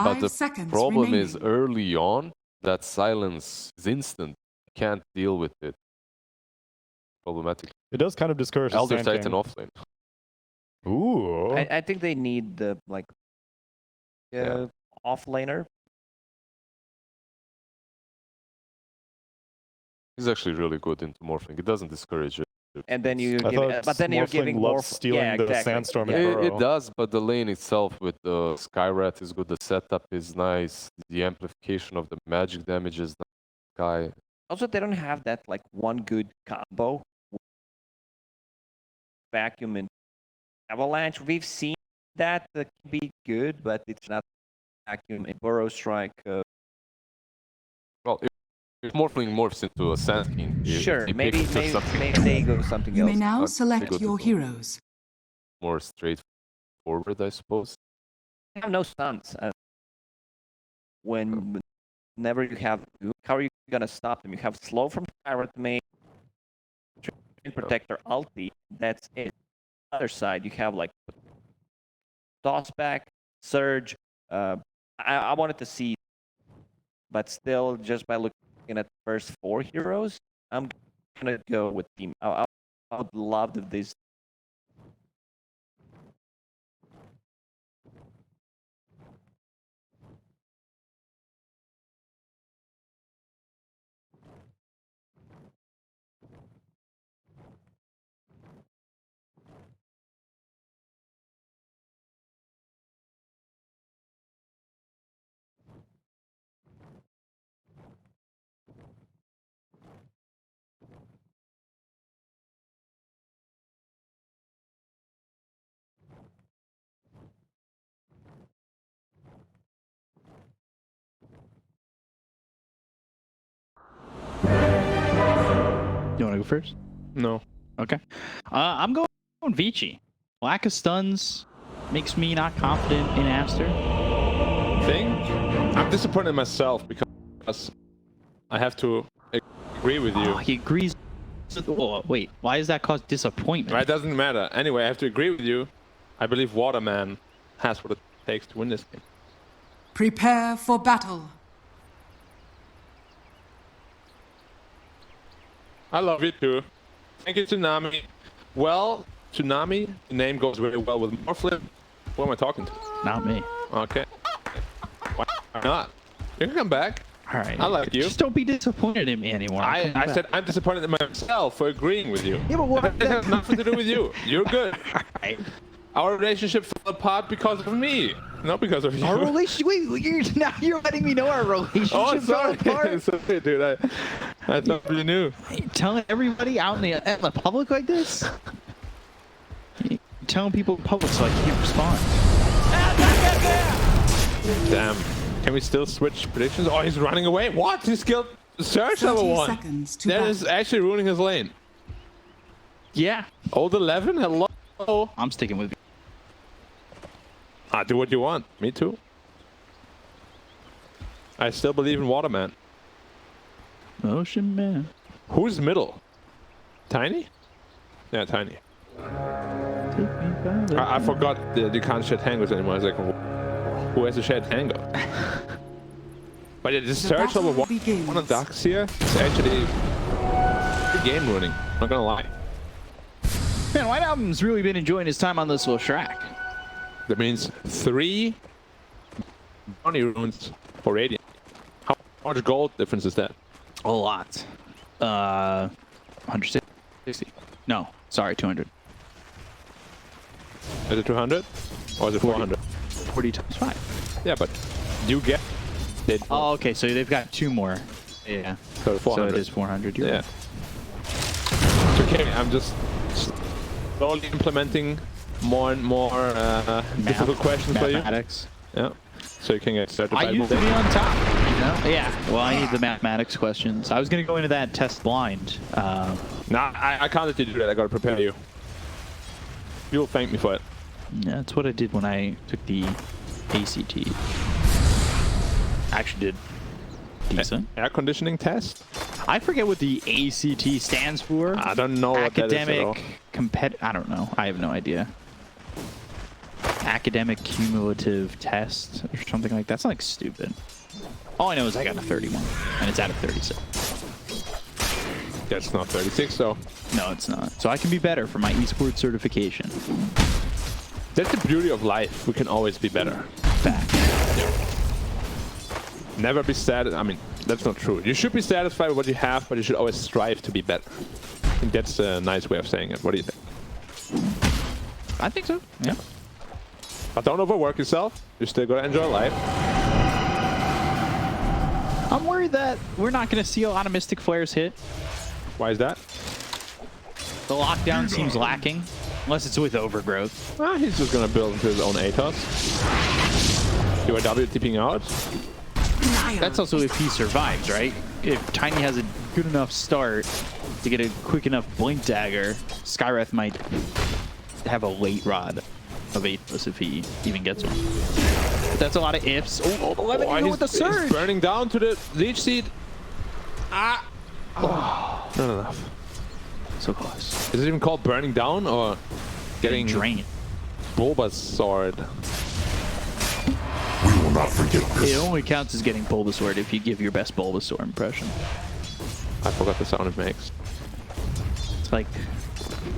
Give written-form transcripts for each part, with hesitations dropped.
But the 5 seconds problem remaining. is early on, that silence is instant. You can't deal with it. Problematic. It does kind of discourage the Elder Sand Titan King. offlane. Ooh. I think they need the like offlaner. He's actually really good into morphling. It doesn't discourage it. And then you I give, thought but then you're Morphling giving loves more. stealing the exactly. Sandstorm Yeah. and It Burrow. does, but the lane itself with the Skyrat is good. The setup is nice. The amplification of the magic damage is nice. Also, they don't have that like one good combo. Vacuum and Avalanche. We've seen that can be good, but it's not Vacuum and Burrow Strike. Well, if morphling morphs into a Sand King, Sure, he maybe picks just something they go something You else. may now They select go to your the- heroes. more straightforward, I suppose. They have no stuns. Whenever you have, how are you gonna stop them? You have slow from Pirate Main, Protector ulti. That's it. Other side, you have like toss back, surge. I wanted to see, but still, just by looking at the first 4 heroes, I'm gonna go with team. I would love if this. You want to go first? No. Okay. I'm going Vici. Lack of stuns makes me not confident in Aster. I'm disappointed in myself because I have to agree with you. Oh, he agrees. Oh, wait, why does that cause disappointment? It doesn't matter. Anyway, I have to agree with you. I believe Waterman has what it takes to win this game. Prepare for battle. I love you too. Thank you, Tsunami. Well, Tsunami, the name goes very well with Morphling. Who am I talking to? Not me. Okay. Why not? You can come back. All right. I like you. Just don't be disappointed in me anymore. I said I'm disappointed in myself for agreeing with you. Yeah, but what? It has nothing to do with you. You're good. All right. Our relationship fell apart because of me, not because of you. Our relationship. Wait, now you're letting me know our relationship Oh, fell sorry. apart. Sorry, dude. I thought you knew. You're telling everybody out in the public like this? You're telling people in public so I can't respond. Damn. Can we still switch predictions? Oh, he's running away. What? He's killed Surge 30 level 1. seconds to That battle. is actually ruining his lane. Yeah. Old 11? Hello? I'm sticking with you. Do what you want. Me too. I still believe in Waterman. Ocean Man. Who's middle? Tiny? Yeah, Tiny. I forgot that you can't shed tangos anymore. I was like, who has to shed tango? But yeah, this Surge level 1 on Ducks here is actually game ruining. Not gonna lie. Man, White Album's really been enjoying his time on this little track. That means 3 bounty runes for Radiant. How much gold difference is that? A lot. 160. No, sorry, 200. Is it 200? Or is it 400? 40 times 5. Yeah, but you get it. Oh, okay, so they've got 2 more. Yeah. So 400. So it is 400. You're Yeah. right. It's okay, I'm just slowly implementing more and more difficult questions for you. Mathematics. Yeah. So you can get certified. I used to be on top, you know? Yeah. Well, I need the mathematics questions. I was going to go into that test blind. Nah, I can't let you do that. I gotta prepare you. You'll thank me for it. Yeah, that's what I did when I took the ACT. Actually did decent. Air conditioning test? I forget what the ACT stands for. I don't know what that is at all. Academic I don't know. I have no idea. academic cumulative test or something like that. That's like stupid. All I know is I got a 31, and it's out of 36. That's not 36, though. No, it's not. So I can be better for my esports certification. That's the beauty of life. We can always be better. Fact. Never be satisfied. I mean, that's not true. You should be satisfied with what you have, but you should always strive to be better. I think that's a nice way of saying it. What do you think? I think so. Yeah. But don't overwork yourself. You're still gonna enjoy life. I'm worried that we're not going to see a lot of Mystic Flares hit. Why is that? The lockdown seems lacking, unless it's with Overgrowth. Well, he's just gonna build into his own ATOS. UIW tipping out. That's also if he survives, right? If Tiny has a good enough start to get a quick enough Blink Dagger, Skywrath might have a late rod of ATOS if he even gets one. But that's a lot of ifs. Oh, 11 even with the surge. He's burning down to the Leech Seed. Ah! Oh, not enough. So close. Is it even called burning down or getting drained? Bulbasaur? We will not forget this. It only counts as getting Bulbasaur if you give your best Bulbasaur impression. I forgot the sound it makes. It's like,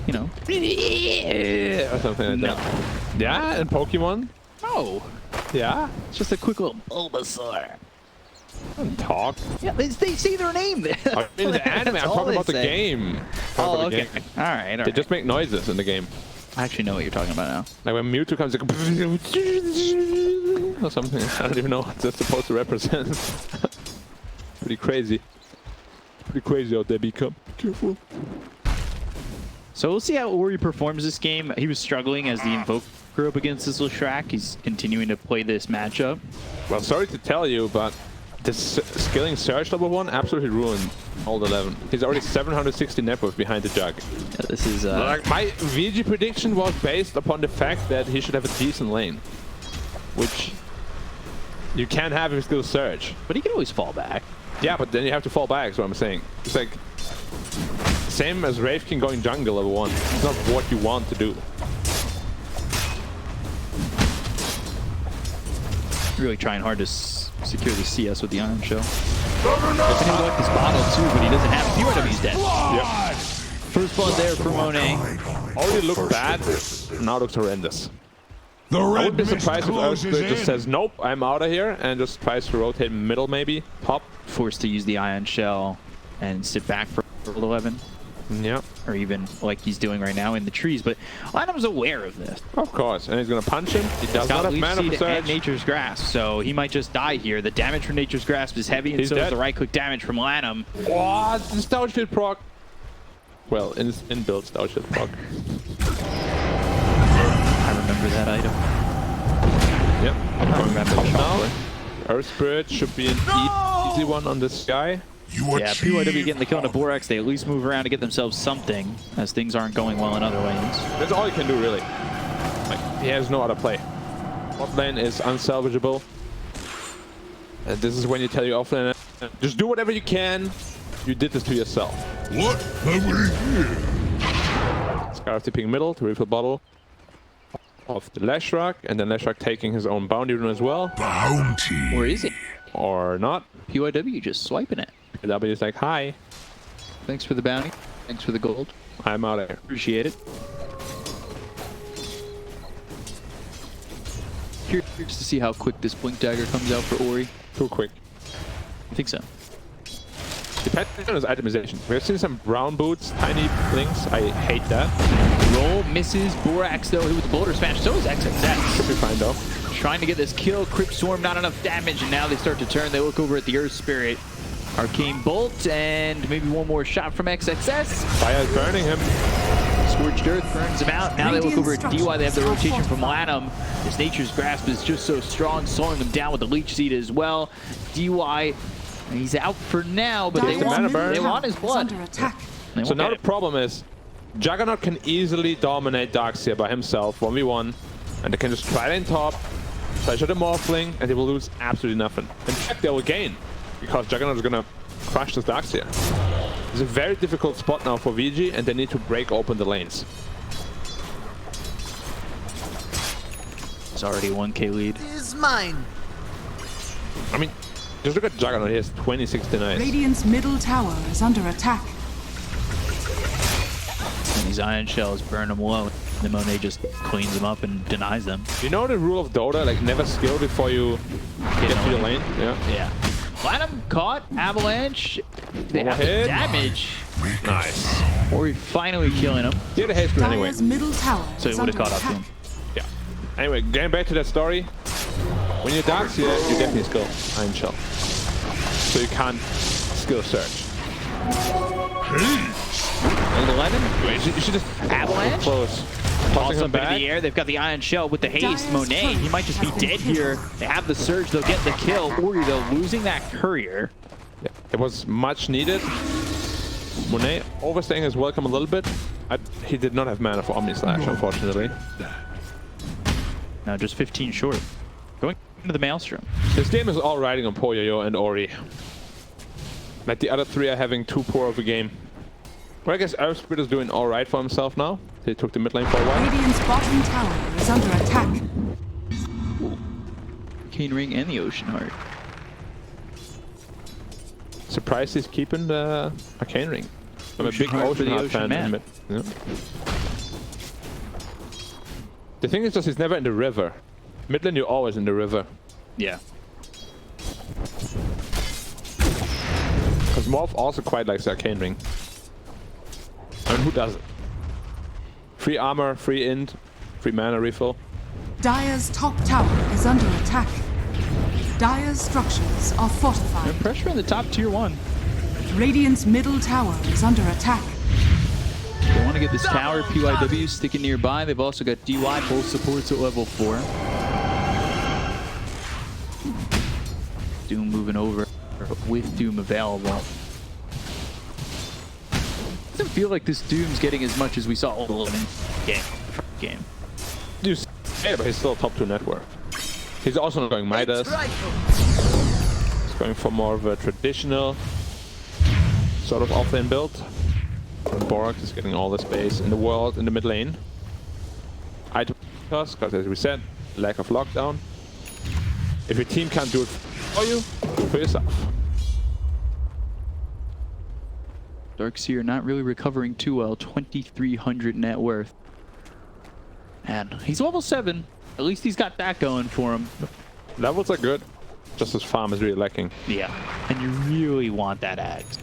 you know, or something like that. Yeah, in Pokemon? no, Yeah? it's just a quick little Bulbasaur. Don't talk. Yeah, they say their name. I mean, the anime. I'm talking about the game. Oh, okay. All right. They just make noises in the game. I actually know what you're talking about now. Like when Mewtwo comes, like, or something. I don't even know what that's supposed to represent. Pretty crazy. Pretty crazy out there, become. Careful. So we'll see how Ori performs this game. He was struggling as the Invoker up against this Leshrac. He's continuing to play this matchup. Well, sorry to tell you, but this skilling Surge level 1 absolutely ruined all 11. He's already 760 net worth behind the Jug. Yeah, this is Like my VG prediction was based upon the fact that he should have a decent lane, which you can't have if you skill Surge. but he can always fall back. Yeah, but then you have to fall back, is what I'm saying. It's like same as Wraithkin going jungle level 1. It's not what you want to do. Really trying hard to secure the CS with the Iron Shell. Guessing he would like this bottle too, but he doesn't have it. PYW's dead. Yep. First blood there for Monet. Already looked bad, now looks horrendous. I would be surprised if Aster just says, nope, I'm out of here, and just tries to rotate middle maybe, top. Forced to use the Ion Shell and sit back for 11. Yeah. Or even like he's doing right now in the trees. But Linum's aware of this. Of course, and he's gonna punch him. He does He's not got have Leech mana for Seed Surge. and Nature's Grasp, so he might just die here. The damage from Nature's Grasp is heavy, and He's so dead. is the right-click damage from Lanum. What? The Stout Shield proc. Well, in build Stout Shield proc. I remember that item. Yep. I remember the Now, Earth Spirit should be an easy one on this guy. Yeah, PYW getting the kill on the Borax. They at least move around to get themselves something, as things aren't going well in other lanes. That's all he can do, really. Like, he has no other play. Bot lane is unsalvageable. And this is when you tell your offlane, just do whatever you can. You did this to yourself. What have we here? Scarf tipping middle to refill bottle of the Leshrac, and then Leshrac taking his own bounty rune as well. Bounty. Where is it? Or not. PYW just swiping it. W is like, hi, Thanks for the bounty. Thanks for the gold. I'm out of here. Appreciate it. Curious to see how quick this Blink Dagger comes out for Ori. Too quick. I think so. Depending on his itemization. We've seen some brown boots, tiny blinks. I hate that. Roll misses. Borax though, hit with the Boulder Smash. So is XXX. Should be fine though. Trying to get this kill. Crypt Swarm, not enough damage, and now they start to turn. They look over at the Earth Spirit. Arcane Bolt, and maybe one more shot from XXS. Fire is burning him. Scorched Earth burns him out. Now they look over at DY. They have the rotation from Lanum. This Nature's Grasp is just so strong, slowing them down with the Leech Seed as well. DY, he's out for now, but they want his blood. So now the problem is, Juggernaut can easily dominate Darkseer by himself, 1v1, and they can just try it in top, pressure the Morphling, and they will lose absolutely nothing. In fact, they will gain, because Juggernaut is gonna crush this Darkseer. It's a very difficult spot now for VG, and they need to break open the lanes. It's already a 1K lead. Is mine. I mean, just look at Juggernaut. He has 26 denies. Radiant's middle tower is under attack. And these iron shells burn them low. And the Monet just cleans them up and denies them. You know the rule of Dota? Like, never skill before you get to the lane? Yeah. Yeah. Platinum caught. Avalanche. They have the Overhead. damage. Nice. Ori finally killing him. He had a haste anyway. Dire's middle tower So is it would have under caught up to attack. him. Yeah. Anyway, getting back to that story. When you're dark here, you definitely skill Iron Shell. So you can't skill search. And the Lennon. You should just Avalanche. close. Toss Tossing him him into back. the air. They've got the Iron Shell with the haste. Dire's Monet, he turret might just be has been dead killed. here. They have the surge. They'll get the kill. Ori, though, losing that courier. Yeah, it was much needed. Monet overstaying his welcome a little bit. He did not have mana for Omni Slash, unfortunately. Now just 15 short. Going into the Maelstrom. This game is all riding on Poyoyo and Ori. Like the other three are having too poor of a game. Well, I guess Earthspirit is doing all right for himself now. He took the mid lane for a while. Radiant's bottom tower is under attack. Cane Ring and the Ocean Heart. Surprised he's keeping the Arcane Ring. I'm a Ocean big Heart for Ocean the Heart Ocean fan. Man. Yeah. The thing is just he's never in the river. Mid lane, you're always in the river. Yeah. Because Morph also quite likes the Arcane Ring. I mean, who doesn't? Free armor, free int, free mana refill. Dire's top tower is under attack. Dire's structures are fortified. Pressure in the top tier 1. Radiant's middle tower is under attack. They want to get this tower. PYW sticking nearby. They've also got DY, both supports at level 4. Doom moving over with Doom available. Doesn't feel like this Doom's getting as much as we saw all the game. You say it, but he's still top 2 net worth. He's also not going Midas. He's going for more of a traditional sort of offlane build. And Borak is getting all the space in the world in the mid lane. Item cost, because as we said, lack of lockdown. If your team can't do it for you, do it for yourself. Darkseer not really recovering too well. 2,300 net worth. And he's level 7. At least he's got that going for him. Levels are good, just his farm is really lacking. Yeah. And you really want that axe.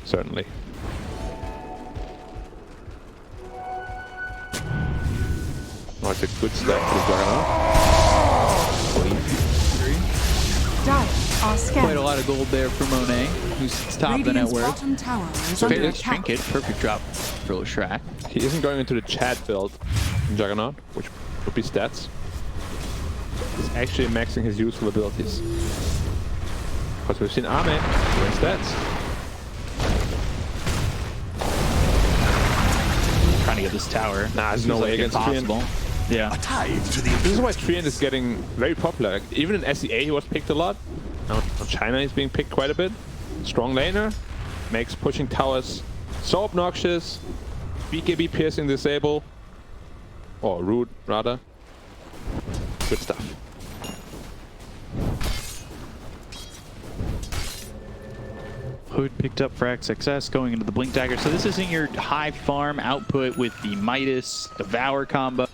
Certainly. Oh, it's a good step for the Juggernaut. Dire are scanned. Quite a lot of gold there for Monet, who's top of the net Radiant's worth. bottom tower is under Fairly attack. trinket, perfect drop for Leshrac. He isn't going into the chat build in Juggernaut, which would be stats. He's actually maxing his useful abilities. Because we've seen Ame doing stats. Trying to get this tower. Nah, there's no Feels way like against impossible. Yeah. Tied to the This is why Treant is getting very popular. Like, even in SEA he was picked a lot. Now in China he's being picked quite a bit. Strong laner. Makes pushing towers so obnoxious. BKB piercing disable. Or root, rather. Good stuff. Hood picked up for XXS going into the Blink Dagger. So this isn't your high farm output with the Midas Devour combo.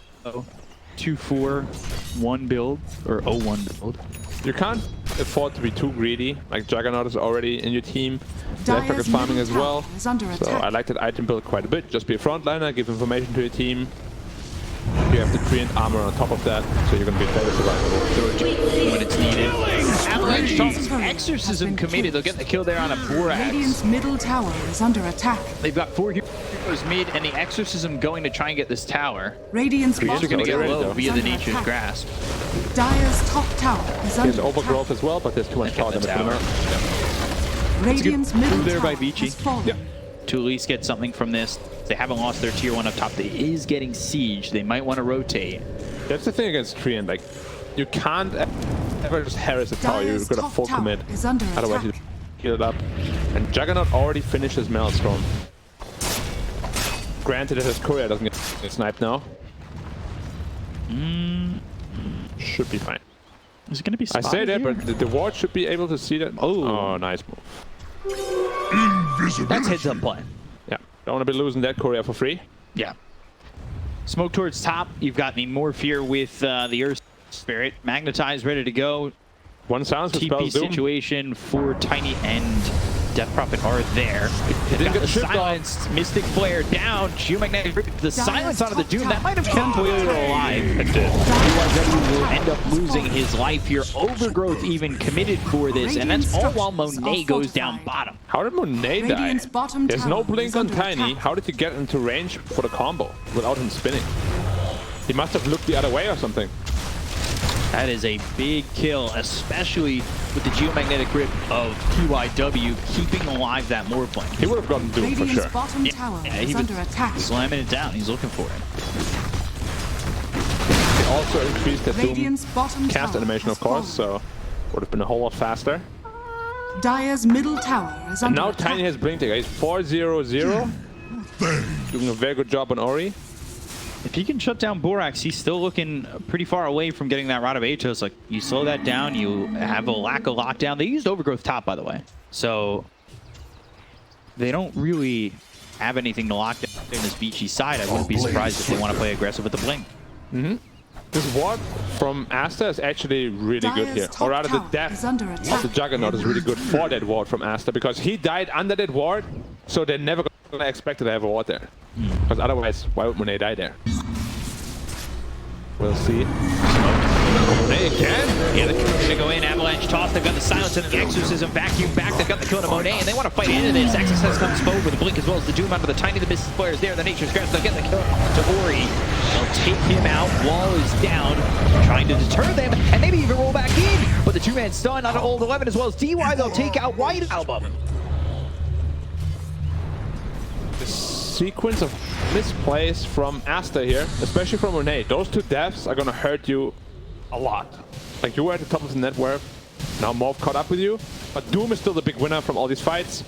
2-4-1 build, or 0-1 build. You can't afford to be too greedy. Like Juggernaut is already in your team. Left Dire's farming middle as well. tower is under So attack. I like that item build quite a bit. Just be a frontliner, give information to your team. You have the Treant armor on top of that, so you're gonna be very survivable. When it's needed. Avalanche Radiant's Talk, turret Exorcism has been committed. They'll get the kill there on a Borax. Radiant's middle tower is under attack. They've got 4 heroes mid, and the Exorcism going to try and get this tower. Radiant's Treant's bottom Gonna get ready, tower low though. via is the under Nature's attack. Grasp. Dire's top tower is He under has overgrowth as well, but there's too much Get power the damage tower. for him. Radiant's good middle move there by tower Vici. has fallen. Yeah. To at least get something from this. They haven't lost their tier 1 up top. They is getting siege. They might want to rotate. That's the thing against Treant. Like, you can't ever just harass a tower. You've Dire's got to top full tower commit. is under Otherwise, you attack. heal it up. And Juggernaut already finished his Maelstrom. Granted that his courier doesn't get sniped now. Should be fine. Is it going to be I spotted say that, here? but the ward should be able to see that. Oh, nice move. That's heads up play. Yeah, don't want to be losing that Korea for free. Yeah. Smoke towards top. You've got the Morpheer with the Earth Spirit. Magnetized, ready to go. One sounds for TP spells Doom. situation for Tiny and Death Prophet are there. They've Didn't got get the shift silence, Mystic Flare down, Geomagnetic Rip, the silence onto the Doom. That might have kept Toyota alive. It did. BYW will end up losing his life here. Overgrowth even committed for this, and that's all while Monet goes down bottom. How did Monet die? Radiant's bottom There's no tower blink is on under Tiny. attack. How did he get into range for the combo without him spinning? He must have looked the other way or something. That is a big kill, especially with the Geomagnetic Grip of PYW keeping alive that Morphling. He would have gotten Doom for Radiant's sure. bottom tower he is was under attack. slamming it down. He's looking for it. He also increased the Doom Radiant's bottom cast tower animation, has of course, fallen. so would have been a whole lot faster. Dire's middle tower is And under now attack. Tiny has blinked again. He's 4-0-0. Doing a very good job on Ori. If he can shut down Borax, he's still looking pretty far away from getting that Rod of Atos. Like, you slow that down, you have a lack of lockdown. They used Overgrowth top, by the way. So they don't really have anything to lock down in this Vici side. I wouldn't be surprised if they want to play aggressive with the blink. This ward from Aster is actually really good here. Dire's Or rather, the top tower death is under of attack. the Juggernaut is really good for that ward from Aster because he died under that ward, so they're never going to expect to have a ward there. Because otherwise, why would Monet die there? We'll see. Monet again? Yeah, they're going to go in, Avalanche toss. They've got the silence and the exorcism vacuum back. They've got the kill to Monet, and they want to fight into this. Exorcist comes forward with a blink as well as the Doom out of the Tiny. The Mystic Players there. The Nature's Grasp. They'll get the kill to Ori. They'll take him out. Wall is down, trying to deter them, and maybe even roll back in. But the two-man stun on Old 11 as well as DY. They'll take out White Album. Sequence of misplays from Aster here, especially from Monet. Those two deaths are going to hurt you a lot. Like, you were at the top of the net worth. Now Morph caught up with you. But Doom is still the big winner from all these fights.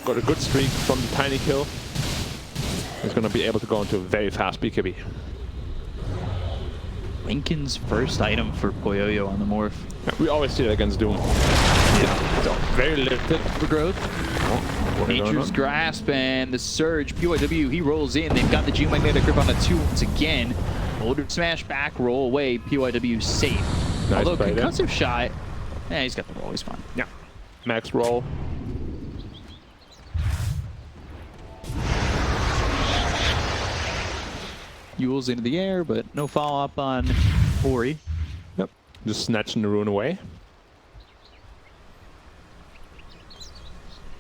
Got a good streak from the Tiny kill. He's going to be able to go into a very fast BKB. Lincoln's first item for Poyoyo on the Morph. Yeah, we always see that against Doom. Yeah. So, very limited. Overgrowth. Nature's Grasp and the Surge. PYW, he rolls in. They've got the Geomagnetic Grip on the 2 once again. Boulder smash back, roll away. PYW safe. Nice Although play there. concussive shot, he's got the roll. He's fine. Yeah. Max roll. Yule's into the air, but no follow-up on Ori. Yep. Just snatching the rune away.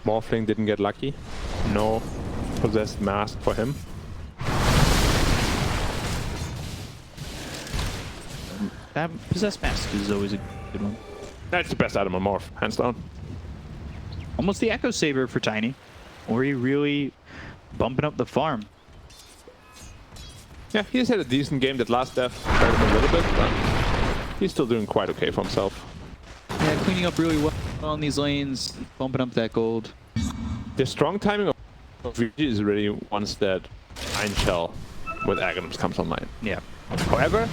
Morphling didn't get lucky. No possessed mask for him. That Possessed Mask is always a good one. That's the best item on Morph, hands down. Almost the Echo Saber for Tiny. Ori really bumping up the farm. Yeah, he's had a decent game. That last death hurt him a little bit, but he's still doing quite okay for himself. Yeah, cleaning up really well on these lanes, bumping up that gold. The strong timing of Vici is really once that Iron Shell with Aghanims comes online. Yeah. However,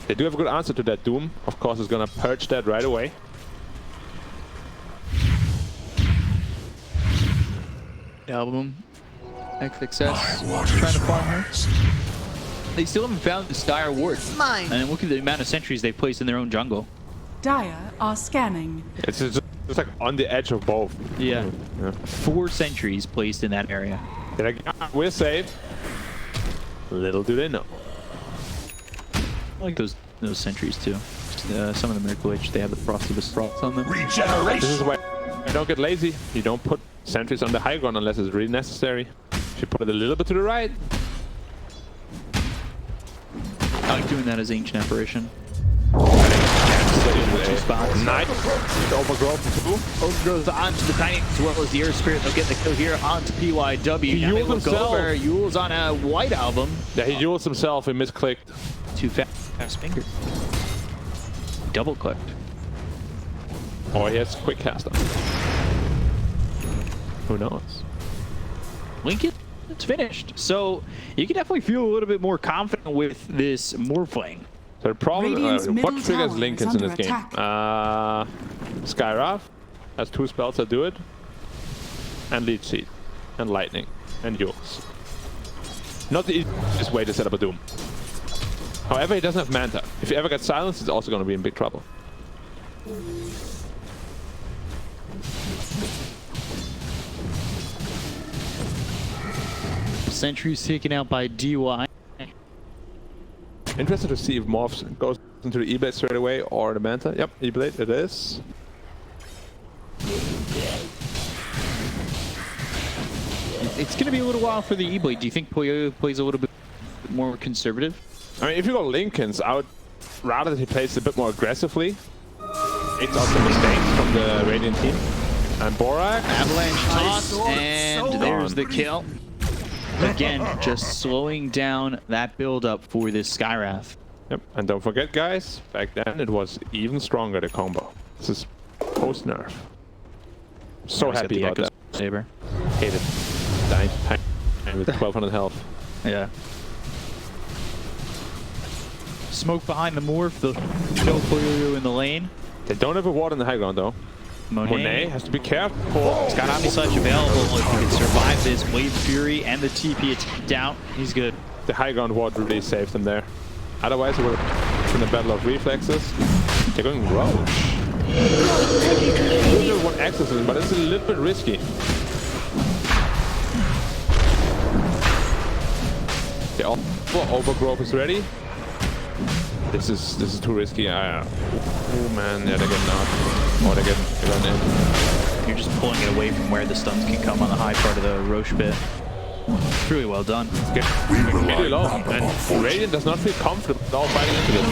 they do have a good answer to that. Doom, of course, is going to purge that right away. Album. XXS. Trying to farm her. They still haven't found the Dire Ward. Mine. And look at the amount of sentries they've placed in their own jungle. Dire are scanning. It's just like on the edge of both. Yeah. Yeah. 4 sentries placed in that area. They're like, "Ah, we're safe." Little do they know. I like those sentries too. Some of them are glitched. They have the Frostibus frost on them. This is why you don't get lazy. You don't put sentries on the high ground unless it's really necessary. If you put it a little bit to the right. I like doing that as Ancient Apparition. Spots. Nice. Overgrowth too. Overgrowth onto the Tiny as well as the Earth Spirit. They'll get the kill here onto PYW. Now they Yules look himself. over. Yules on a White Album. Yeah, he used himself. He misclicked. Too fast finger. Double clicked. Or he has quick caster. Who knows? Lincoln, it's finished. So you can definitely feel a little bit more confident with this Morphling. So The problem Radiant's what middle triggers tower Lincolns is in this under game? Skywrath has 2 spells that do it. And Leech Seed. And Lightning. And Yules. Not the easiest way to set up a Doom. However, he doesn't have Manta. If he ever gets silenced, he's also going to be in big trouble. Sentry's taken out by DY. Interested to see if Morphs goes into the E-Blade straight away or the Manta. Yep, E-Blade it is. It's going to be a little while for the E-Blade. Do you think Puyo plays a little bit more conservative? I mean, if you go Lincolns, I would rather that he plays a bit more aggressively. It's also mistakes from the Radiant team. And Borak. Avalanche toss, and there's the kill. Again, just slowing down that build-up for this Skywrath. Yep, and don't forget, guys, back then it was even stronger, the combo. This is post-nerf. So happy about that. Saber. Hate it. Dying with 1200 health. Yeah. Smoke behind the morph. They'll kill Puyo in the lane. They don't have a ward in the high ground, though. Monet has to be careful. He's got Omni Slash available. If he can survive this Blade Fury and the TP attack down, he's good. The high ground ward really saved them there. Otherwise, it would have been a battle of reflexes. They're going Roach. There's one access, but it's a little bit risky. The overgrowth is ready. This is too risky. Oh man, yeah, they're getting out. Oh, they're going in. You're just pulling it away from where the stuns can come on the high part of the Roche bit. It's really well done. It's getting really low, and Radiant does not feel comfortable at all fighting into this.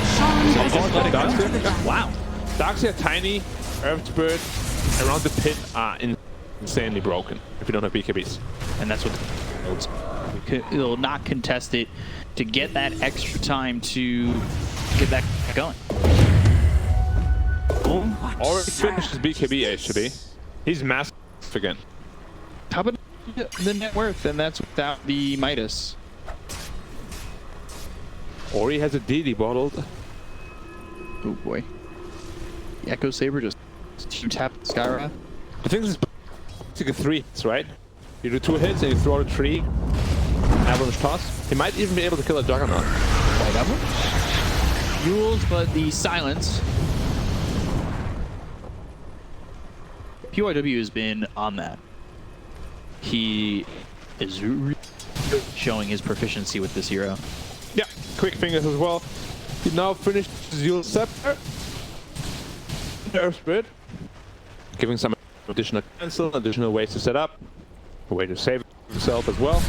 Wow. Darkseer, Tiny, Earth Spirit around the pit are insanely broken if you don't have BKBs. And that's what it'll not contest it to get that extra time to get that going. Already finished his BKB HB. He's massive again. How about the net worth? And that's without the Midas. Ori has a DD bottled. Oh boy. The Echo Saber just tap Skywrath. I think this is like a 3 hits, right? You do 2 hits and you throw a 3. Avalanche toss. He might even be able to kill a Juggernaut. White Avalanche? Yules, but the silence. PYW has been on that. He is really showing his proficiency with this hero. Yeah, quick fingers as well. He now finished his Yule's Scepter. Earth Spirit. Giving some additional cancel, additional ways to set up. A way to save himself as well.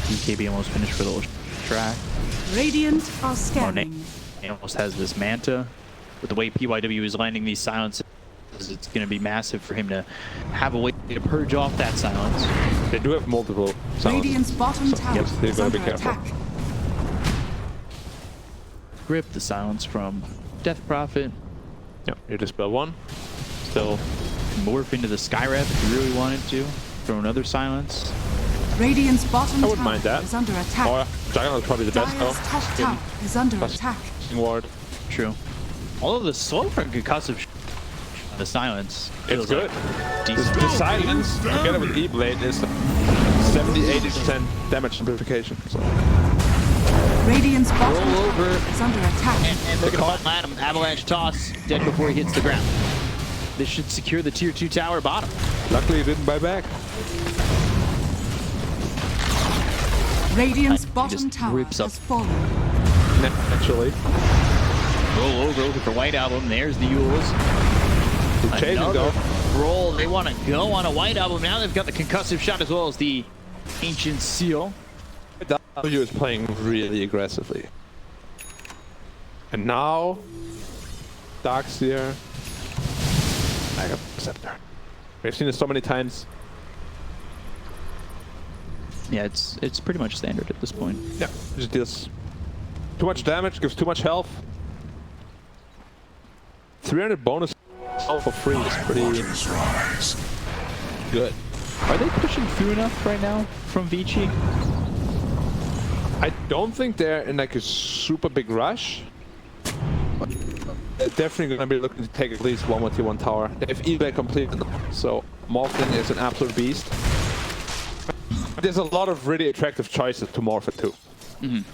BKB almost finished for the track. Radiant are scanning. He almost has this Manta. With the way PYW is landing these silences, it's going to be massive for him to have a way to purge off that silence. They do have multiple silences. Radiant's bottom tower yes, they're is going to under be careful. attack. Grip the silence from Death Prophet. Yeah, you dispel 1. Still morph into the Skywrath if you really wanted to. Throw another silence. Radiant's bottom I wouldn't tower mind that. is under attack. Or Juggernaut's probably the best Dire's though. top tower is under attack. Ward. True. Although the slow for concussive the silence It's good. Like The decent. silence, together with E-Blade, is 70-80% damage simplification. So. Radiant's bottom Roll tower over. is under attack. And they're going to let him. Avalanche toss, dead before he hits the ground. This should secure the tier 2 tower bottom. Luckily, he didn't buy back. Radiant's He bottom just tower rips up. has fallen. Naturally. Roll over for White Album. There's the Yules. He's chasing Another though. roll. They want to go on a White Album. Now they've got the concussive shot as well as the Ancient Seal. W is playing really aggressively. And now, Darkseer. I got Scepter. We've seen this so many times. Yeah, it's pretty much standard at this point. Yeah, just deals too much damage, gives too much health. 300 bonus health for free is pretty Waters rise. good. Are they pushing through enough right now from Vici? I don't think they're in like a super big rush. They're definitely going to be looking to take at least one more tier 1 tower. They've eBay completed, so Morphling is an absolute beast. There's a lot of really attractive choices to morph it to.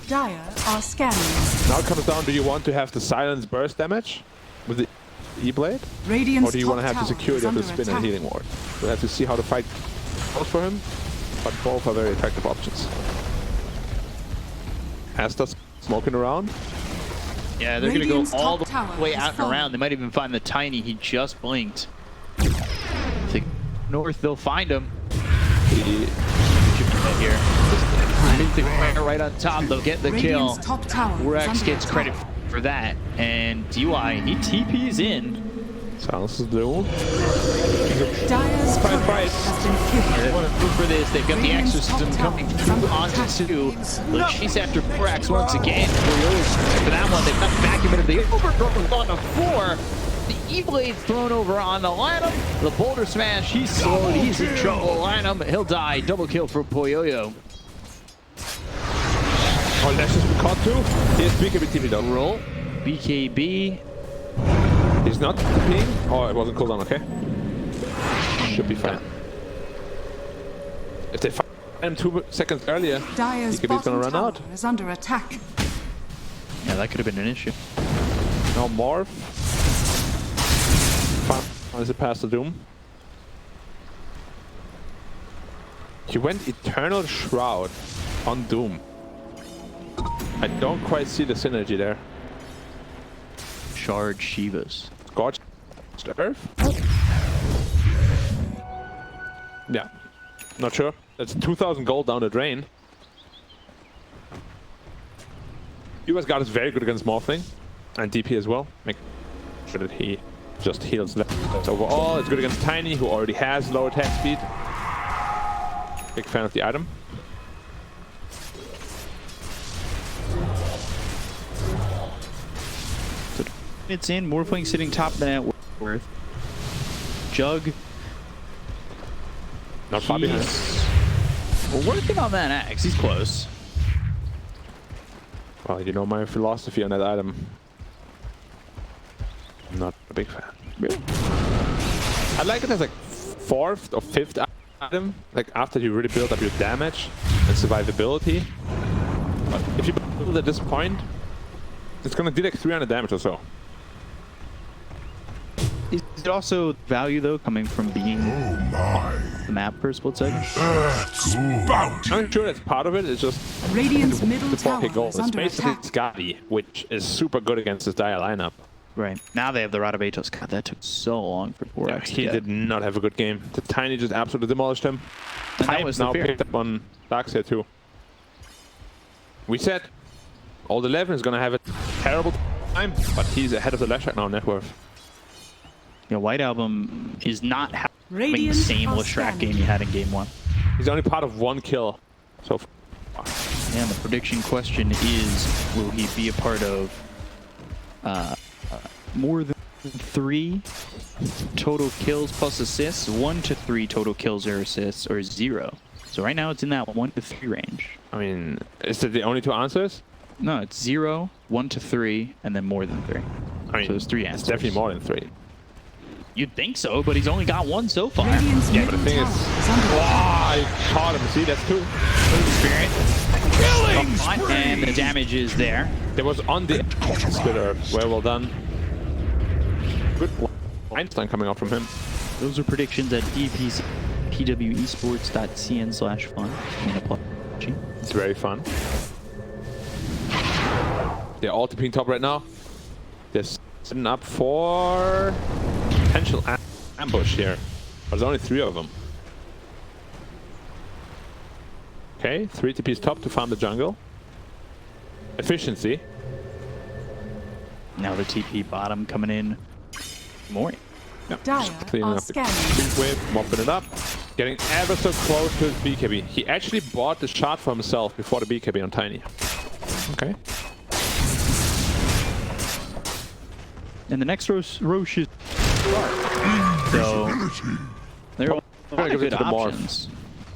Dire are scanning. Now it comes down, do you want to have the silence burst damage with the E-Blade? Radiant's Or do you want to have the top tower security is of the under spin and attack. healing ward? We'll have to see how the fight goes for him, but both are very attractive options. Aster smoking around. Yeah, they're going to Radiant's go all the top tower way has out and fallen. around. They might even find the Tiny. He just blinked. If they go north, they'll find him. Here. Mystic Fire right on top. They'll get the kill. Radiant's top tower is Rex under gets attack. credit for that. And DY, he TP's in. Silences Doom. Dire's turret fight. has been killed. They want to move for this. They've got the Radiant's exorcism top tower coming is through under onto attack. 2. They'll chase after Borax once again. For that one, they've got the vacuum into the overthrow on the 4. The E-Blade thrown over on the lineup. The boulder smash, he's slowed. He's in trouble. Lineup, he'll die. Double kill for Poyoyo. Oh, Lash has been caught too. Here's BKB TV though. Roll. BKB. He's not peeing. Oh, it wasn't cooldown, okay. Should be fine. If they find him 2 seconds earlier, Dire's BKB's gonna bottom run tower out. is under attack. Yeah, that could have been an issue. Now Morph. Finds it past the Doom. He went Eternal Shroud on Doom. I don't quite see the synergy there. Shard Shivas. Scorched Earth? Yeah. Not sure. That's 2,000 gold down the drain. US guard is very good against Morphling. And DP as well. Make sure that he just heals left. Overall, it's good against Tiny, who already has low attack speed. Big fan of the item. It's in. Morphling sitting top of the net worth. Jug. Not far behind. We're working on that axe. He's close. Well, you know my philosophy on that item. I'm not a big fan. Really? I like it as like 4th or 5th item, like after you really build up your damage and survivability. But if you build at this point, it's gonna do like 300 damage or so. Is it also value though coming from being Oh my. the map per split second? That's bounty. I'm sure that's part of it. It's just Radiant's middle the tower 4K gold. is It's under basically attack. Scotty, which is super good against this Dire lineup. Right. Now they have the Rod of Atos. God, that took so long for Borax to He get. did not have a good game. The Tiny just absolutely demolished him. And that Type was the now fear. picked up on Darkseid too. We said Old 11 is gonna have a terrible time, but he's ahead of the Lash right now in net worth. Yeah, White Album is not having the Radiant same are Lashrak scanning. game you had in game 1. He's only part of 1 kill so far. And the prediction question is, will he be a part of more than 3 total kills plus assists, 1 to 3 total kills or assists, or 0? So right now it's in that 1 to 3 range. I mean, is that the only 2 answers? No, it's 0, 1 to 3, and then more than 3. I mean, So there's 3 it's answers. definitely more than 3. You'd think so, but he's only got 1 so far. Radiant's Yeah, but middle the thing tower is, is under attack. I caught him. See, that's 2. And the damage is there. There was on the splitter. Very well done. Good Einstein coming out from him. Those are predictions at DPC, pwesports.cn/fun. It's very fun. They're all TPing top right now. They're setting up for potential ambush here. But there's only 3 of them. Okay, 3 TPs top to farm the jungle. Efficiency. Now the TP bottom coming in. More. Dire Cleaning are up the scanning. creep wave, mopping it up. Getting ever so close to his BKB. He actually bought the shot for himself before the BKB on Tiny. Okay. And the next Roche is so they're all A lot of give it good to the morph. options.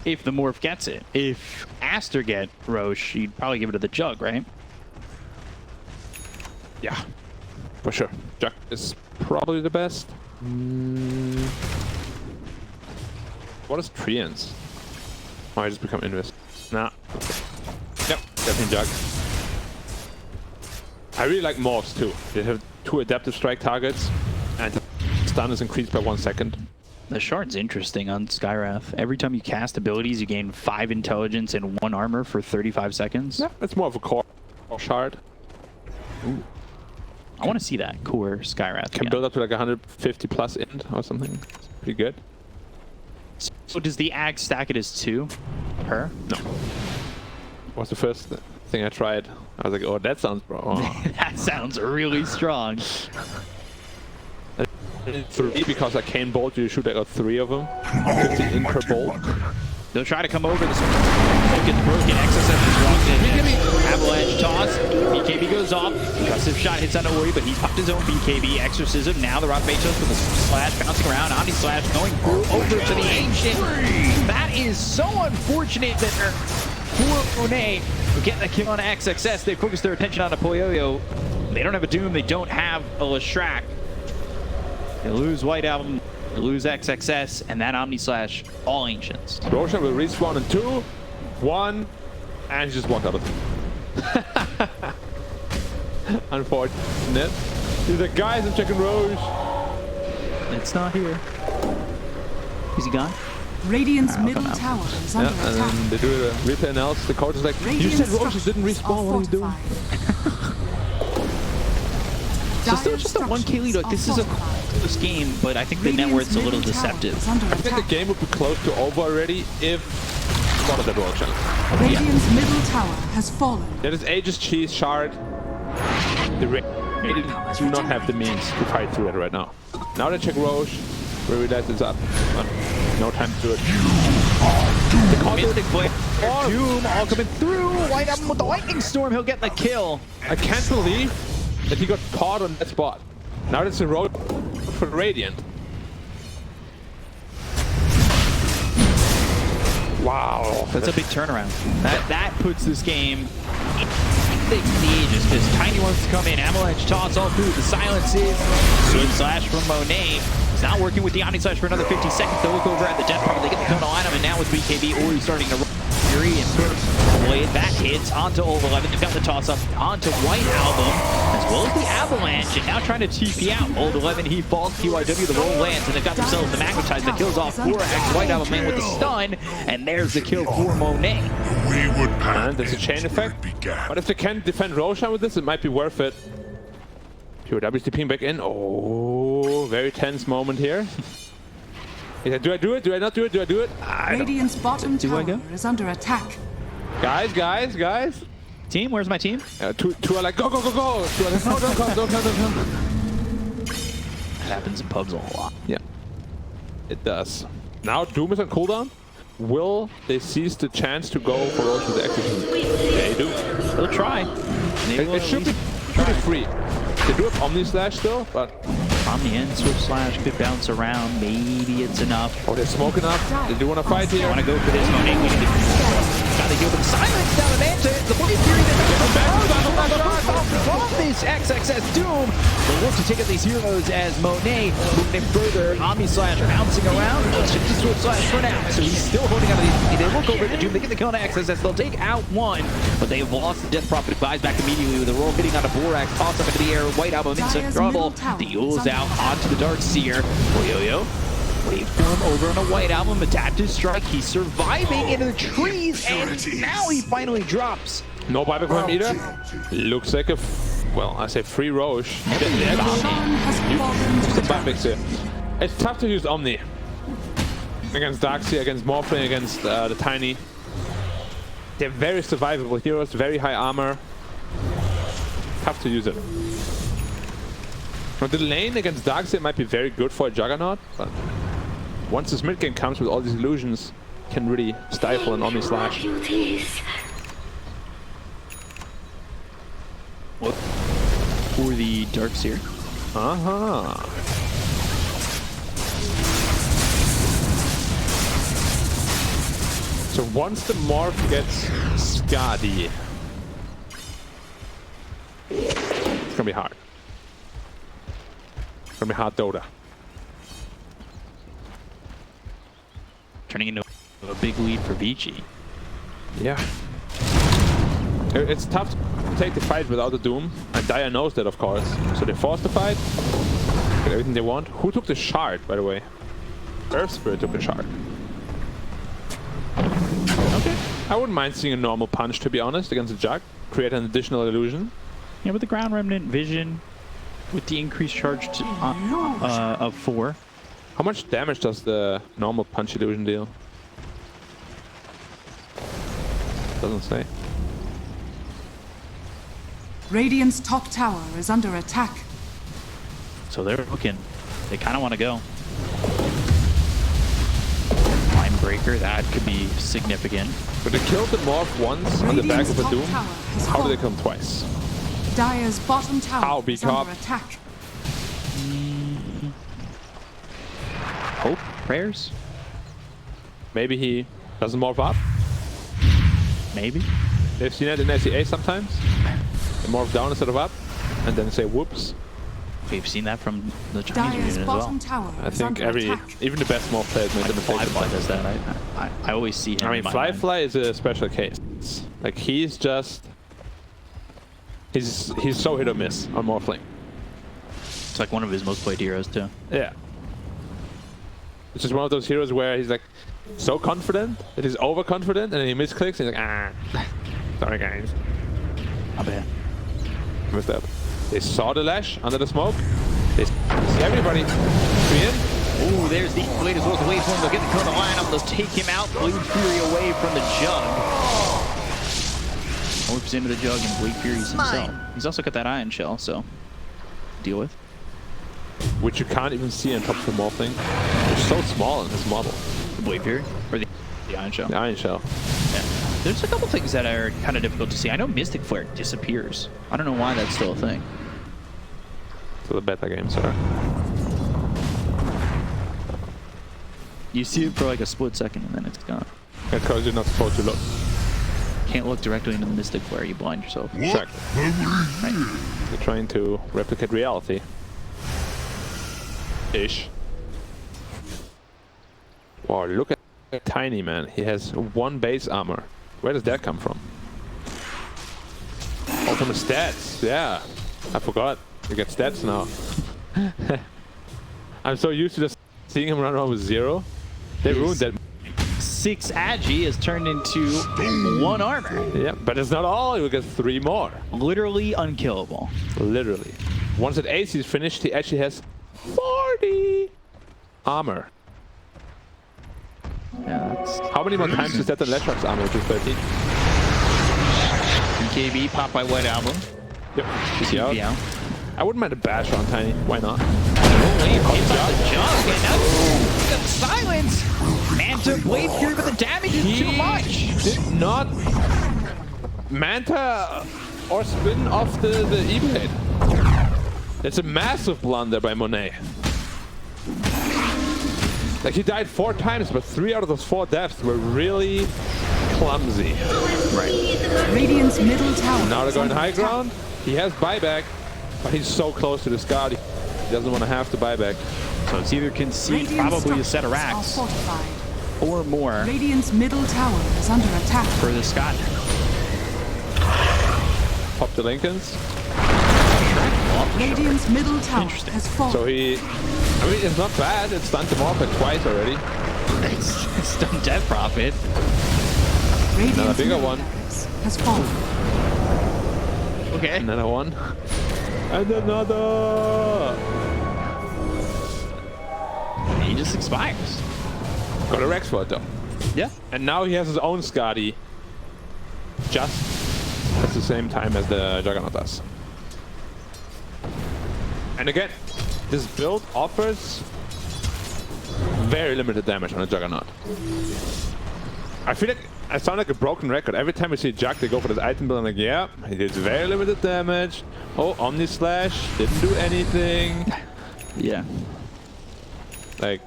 If the morph gets it. If Aster get Roche, you'd probably give it to the Jug, right? Yeah, for sure. Jug is probably the best. What is Treants? Oh, I just become Invis. Nah. Yep, definitely Jug. I really like morphs too. They have 2 adaptive strike targets, and stun is increased by 1 second. The shard's interesting on Skywrath. Every time you cast abilities, you gain 5 intelligence and 1 armor for 35 seconds. Yeah, it's more of a core shard. Ooh. I want to see that core Skywrath. Can build up to like 150 plus int or something. It's pretty good. So does the Ag stack it as 2 per? No. Was the first thing I tried. I was like, oh, that sounds bro. Oh. That sounds really strong. 3 because I can bolt, you shoot like 3 of them. 50 int per bolt. They'll try to come over. This gets broken. XSF is walked in. Avalanche toss. BKB goes off. Aggressive shot hits on Ori, but he's popped his own BKB. Exorcism. Now the Rock Matos with a slash bouncing around. Omni slash going through over to the Ancient. That is so unfortunate that for Monet getting the kill on XXS. They focus their attention on a Poyoyo. They don't have a Doom. They don't have a Leshrac. They lose White Album. They lose XXS, and that Omni Slash, all Ancients. Roshan will respawn in 2, 1, and he just walked out of it. Unfortunate. He's like, guys, I'm checking Roche. It's not here. Is he gone? Radiant's I'll middle come out. tower is Yeah, under and attack. then they do a replay analysis. The coach is like, you said Roche didn't respawn, what are you doing? So still just a 1K lead. Like, this is a close game, but I think the net worth's a little deceptive. I think the game would be close to over already if one of the Roshan. Radiant's middle tower has fallen. That is Aegis Cheese Shard. The Radiant do not have the means to fight through it right now. Now they check Roche. We realize it's up. No time to do it. The Mystic Blade. Doom all coming through. White Album with the Lightning Storm. He'll get the kill. I can't believe that he got caught on that spot. Now that's a road for Radiant. Wow. That's a big turnaround. That puts this game in the Aegis because Tiny wants to come in. Avalanche toss all through. The silences. Swing slash from Monet. He's not working with the Omni Slash for another 50 seconds. They'll look over at the Death Power. They get the Kona line up, and now with BKB, Ori starting to run. Fury and Blade. That hits onto Old 11. They've got the toss up onto White Album, as well as the Avalanche, and now trying to TP out. Old 11, he falls. PYW, the roll lands, and they've got themselves the Magnetize that kills off Borax. White Album man with the stun, and there's the kill for Monet. And there's a chain effect. But if they can't defend Roshan with this, it might be worth it. POW's TPing back in. Oh, very tense moment here. Do I do it? Do I not do it? Do I do it? Radiant's bottom Do I tower go? is under attack. Guys. Team, where's my team? Two are like, go. Two are like, no, don't come. That happens in pubs a lot. Yeah, it does. Now Doom is on cooldown. Will they seize the chance to go for Roche with the execution? They do. They'll try. It should be pretty free. They do have Omni Slash still, but Omni and Switch Slash could bounce around. Maybe it's enough. oh, they're smoking up. They do want to fight here. I want to go for this Monet. Got to heal them. Silence down an answer. The Blade Fury from this XXS Doom. They'll look to take out these heroes as Monet moving in further. Omni Slash bouncing around. Let's just Switch Slash for now. So he's still holding on to these. They look over at the Doom. They get the kill on XXS. They'll take out one, but they've lost the Death Prophet. Buys back immediately with a roll hitting on a Borax. Toss up into the air. White Album in some trouble. The Yule's out onto the Dark Seer. Yo. Waveform over on a White Album. Adaptive strike. He's surviving into the trees, and now he finally drops. No buyback for him either. Looks like a, well, I say free Roche. Sean has fallen to Some the buybacks here. It's tough to use Omni against Darkseer, against Morphling, against the Tiny. They're very survivable heroes, very high armor. Tough to use it. Now, the lane against Darkseer might be very good for a Juggernaut, but once this mid game comes with all these illusions, can really stifle an Omni Slash. For the Darkseer. So once the morph gets Skadi, it's gonna be hard. It's gonna be hard Dota. Turning into a big lead for Vici. Yeah. It's tough to take the fight without the Doom, and Dire knows that, of course. So they force the fight, get everything they want. Who took the shard, by the way? Earth Spirit took the shard. Okay. I wouldn't mind seeing a normal punch, to be honest, against a Jug. Create an additional illusion. Yeah, with the Ground Remnant Vision, with the increased charge to, of 4. How much damage does the normal punch illusion deal? Doesn't say. Radiant's top tower is under attack. So they're looking. They kind of want to go. Line Breaker, that could be significant. But they killed the morph once on the back of a Radiant's top Doom. tower has How do they fallen. come twice? Dire's bottom tower How, is big under up? attack. Hope? Prayers? Maybe he doesn't morph up. Maybe. They've seen it in SEA sometimes. They morph down instead of up, and then say whoops. We've seen that from the Chinese Dire's region as well. bottom tower I is think under attack. even the best morph players make the mistake. Fly does that. I always see him. I mean, in my mind. Fly is a special case. Like he's just he's so hit or miss on morphling. It's like one of his most played heroes too. Yeah. It's just one of those heroes where he's like so confident that he's overconfident, and then he misclicks and he's like, ah, sorry guys. Not bad. Missed that. They saw the lash under the smoke. They see everybody. 3 in. Ooh, there's the Blade as well as the wave form. They'll get the corner line up. They'll take him out. Blade Fury away from the Jug. Whips into the Jug and Blade Fury's himself. He's also got that Iron Shell, so deal with. Which you can't even see on top of the morphling. It's so small in this model. The Blade Fury? Or the Iron Shell? The Iron Shell. Yeah. There's a couple things that are kind of difficult to see. I know Mystic Flare disappears. I don't know why that's still a thing. So the beta games are. You see it for like a split second and then it's gone. Because you're not supposed to look. Can't look directly into the Mystic Flare, you blind yourself. Exactly. Right. You're trying to replicate reality. Ish. Wow, look at Tiny, man. He has 1 base armor. Where does that come from? Oh, from the stats. Yeah. I forgot. You get stats now. I'm so used to just seeing him run around with 0. They ruined that. 6 Agi has turned into 1 armor. Yeah, but it's not all. You'll get 3 more. Literally unkillable. Literally. Once that AC is finished, he actually has 40 armor. Yeah, that's How many more times is that than Leshrak's armor, which is 13? BKB popped by White Album. Yep. CP out. I wouldn't mind a bash on Tiny. Why not? Inside the Jug, and now got the silence. Manta Blade Fury, but the damage is too much. Did not Manta or spin off the E-Blade. It's a massive blunder by Monet. Like, he died 4 times, but 3 out of those 4 deaths were really clumsy. Right. Radiant's middle tower. Now they're is going under high attack. ground. He has buyback, but he's so close to the Scud. He doesn't want to have to buyback. So it's either concede Radiant's probably a set of structures are racks fortified. or more Radiant's middle tower is under attack. for the Scott. Pop the Lincolns. Radiant's middle tower Interesting. has fallen. So he... I mean, it's not bad. It's stunned him off twice already. It's done Death Prophet. Radiant's another bigger middle one. barracks has fallen. Okay. Another one. And another! He just expires. Got a Rex for it, though. Yeah. And now he has his own Scotty. Just at the same time as the Juggernaut does. And again, this build offers very limited damage on a Juggernaut. I feel like I sound like a broken record. Every time I see Jug, they go for this item build. I'm like, yeah, he did very limited damage. Oh, Omni Slash didn't do anything. Yeah. Like,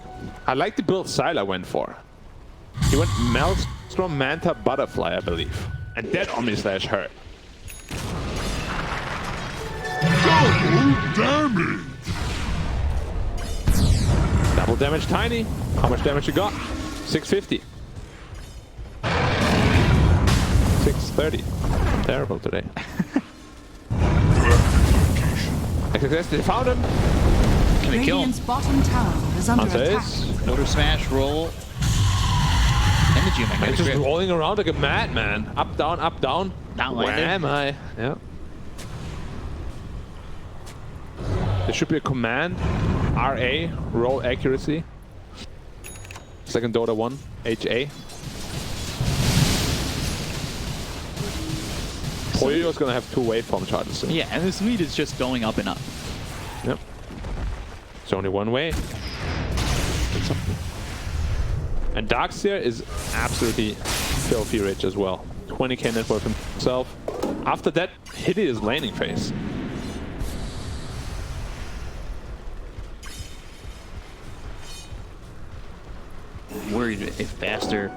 I like the build Syla went for. He went Melt From Manta Butterfly, I believe. And that Omni-Slash hurt. Double damage. Double damage Tiny. How much damage you got? 650. 630. I'm terrible today. XXS, they found him. Can we kill him? Radiant's bottom tower is under Answer attack. is Motor smash, roll. And the geomagnetic he's just grip. rolling around like a madman. Up, down, up, down. Not Where landed. am I? Yeah. There should be a command. RA, roll accuracy. Second Dota 1, HA. Polyo's gonna have 2 waveform charges soon. Yeah, and this lead is just going up and up. Yep. It's only one way. And Darkseer is absolutely filthy rich as well. 20k net worth himself. After that hideous laning phase. Worried if Aster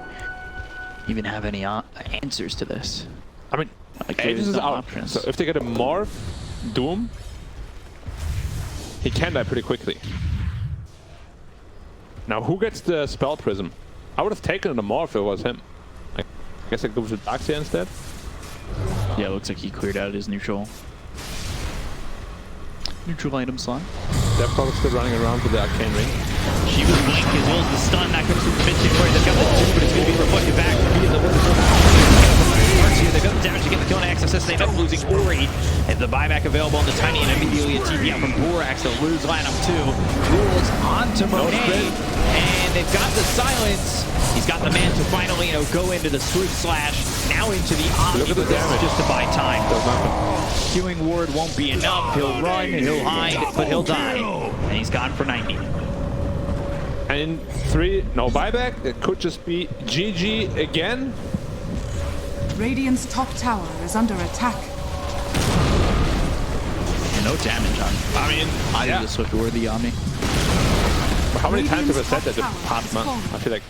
even have any answers to this. I mean, Like, Aegis there's is no out. options. So if they get a Morph, Doom, he can die pretty quickly. Now, who gets the Spell Prism? I would have taken the Morph if it was him. I guess I go with Darkseer instead. Yeah, it looks like he cleared out his neutral item slot. They're probably still running around with the Arcane Ring. She was blink as well as the stun. That comes from the mid tier. They've got the 2, but it's going to be reflected back. They've got the damage to get the kill on XSS. They end up losing Ori. And the buyback available on the Tiny, and immediately a TP out from Borax. They'll lose lineup 2. Rules onto Monet. And they've got the silence. He's got the man to finally, go into the Swift Slash. Now into the Omni, Look at the but this is damage. just to buy time. Queuing ward won't be enough. He'll run, he'll hide, but he'll die. And he's gone for 90. And in 3, no buyback. It could just be GG again. Radiant's top tower is under attack. And no damage on either the Swift or the Omni. How many times have I Radiant's said that the top tower past has month? fallen. I feel like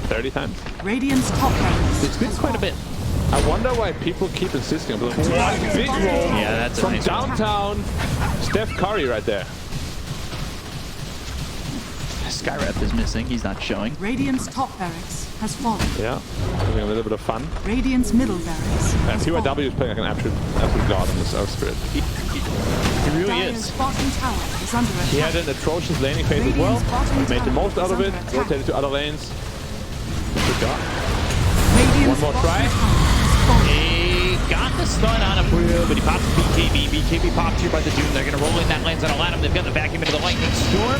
30 times. Radiant's top barracks It's been has quite a fallen. bit. I wonder why people keep insisting on one big roll Yeah, that's a from nice one. downtown. Steph Curry right there. Skyreth is missing. He's not showing. Radiant's top barracks has fallen. Yeah, having a little bit of fun. Radiant's middle barracks And has fallen. PYW is playing like an absolute god in this Earth Spirit. He really Dyer's is. bottom tower is under He attack. had an atrocious laning phase as well. Radiant's bottom Made the tower most out is of it. under attack. Rotated to other lanes. Good job. Radiant's One more bottom try. tower has fallen. He got the stun on him, but he pops BKB. BKB popped here by the Doom. They're going to roll in that lands on Aladdin. They've got the vacuum into the Lightning Storm.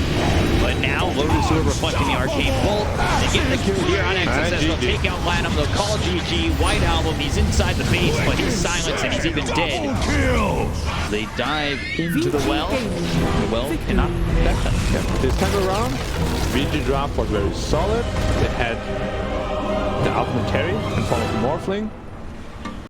But now Lotus Sword reflecting the Arcane Bolt. They get the kill here on XSS. They'll GG. take out Lanham. They'll call GG. White Album. He's inside the base, but he's silenced and he's even dead. Kill. They dive into the well. The well cannot protect them. This time around, VG draft was very solid. They had the ultimate carry in form of the Morphling.